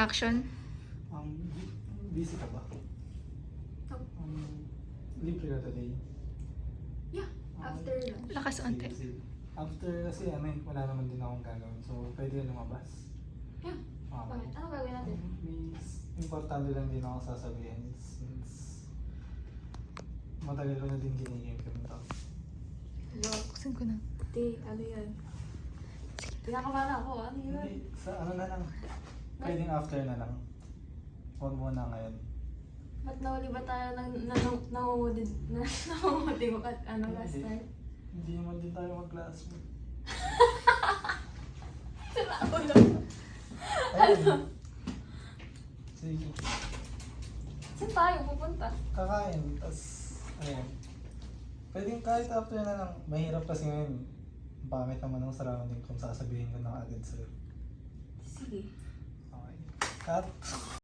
action? Busy ka ba? Libre ka today? Yeah, after lunch. Lakas onte. Sige. After kasi wala naman din akong gagawin. So, pwede ka lumabas. Yeah. Bakit? Ano gagawin natin? May importante lang din ako sasabihin since matagal ko na din gini-implement to. Hello? Buksan ko na. Di, ano yan? Pinakabahan ako, ano yun? Hindi, sa ano na lang. Pwedeng after na lang. Huwag muna ngayon. Ba't nauli ba tayo nangungudi mo at ano last time? Hindi naman din tayo mag-classmate. Sila ako na. Ayun. Sige. Saan tayo pupunta? Kakain. Tapos, ayun. Pwedeng kahit after na lang. Mahirap kasi ngayon. Pangit naman ang surrounding kung sasabihin ko na agad sa'yo. Sige. Okay. Cut.